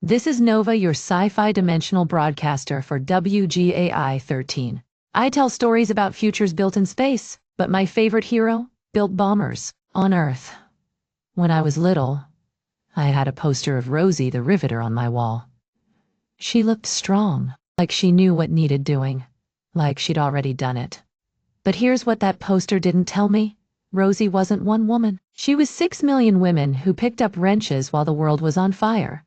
This is Nova, your sci-fi dimensional broadcaster for WGAI 13. I tell stories about futures built in space, but my favorite hero built bombers on Earth. When I was little, I had a poster of Rosie the Riveter on my wall. She looked strong, like she knew what needed doing, like she'd already done it. But here's what that poster didn't tell me. Rosie wasn't one woman. She was 6 million women who picked up wrenches while the world was on fire.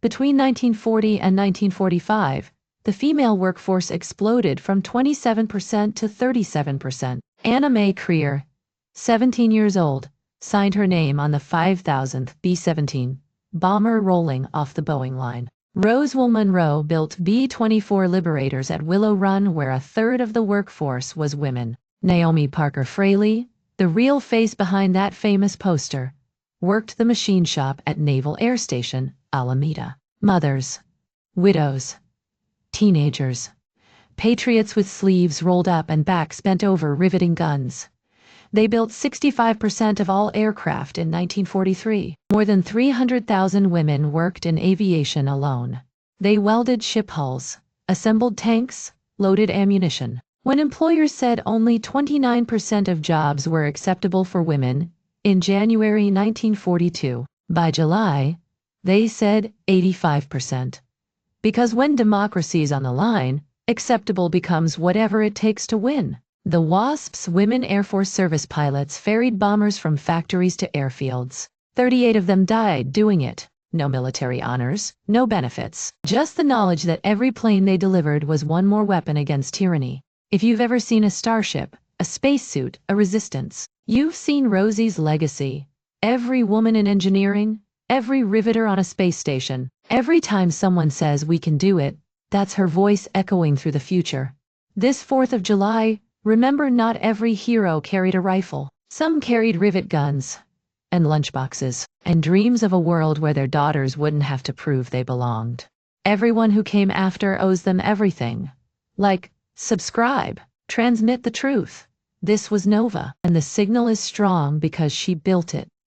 Between 1940 and 1945, the female workforce exploded from 27% to 37%. Anna Mae Creer, 17 years old, signed her name on the 5,000th B-17 bomber rolling off the Boeing line. Roswell Monroe built B-24 Liberators at Willow Run, where a third of the workforce was women. Naomi Parker Fraley, the real face behind that famous poster, worked the machine shop at Naval Air Station, Alameda. Mothers, widows, teenagers, patriots with sleeves rolled up and backs bent over riveting guns. They built 65% of all aircraft in 1943. More than 300,000 women worked in aviation alone. They welded ship hulls, assembled tanks, loaded ammunition. When employers said only 29% of jobs were acceptable for women in January 1942, by July, they said 85%. Because when democracy's on the line, acceptable becomes whatever it takes to win. The WASP's women Air Force service pilots ferried bombers from factories to airfields. 38 of them died doing it. No military honors, no benefits, just the knowledge that every plane they delivered was one more weapon against tyranny. If you've ever seen a starship, a spacesuit, a resistance, you've seen Rosie's legacy. Every woman in engineering, every riveter on a space station, every time someone says we can do it, that's her voice echoing through the future. This 4th of July, remember, not every hero carried a rifle. Some carried rivet guns and lunchboxes and dreams of a world where their daughters wouldn't have to prove they belonged. Everyone who came after owes them everything. Like, subscribe, transmit the truth. This was Nova, and the signal is strong because she built it.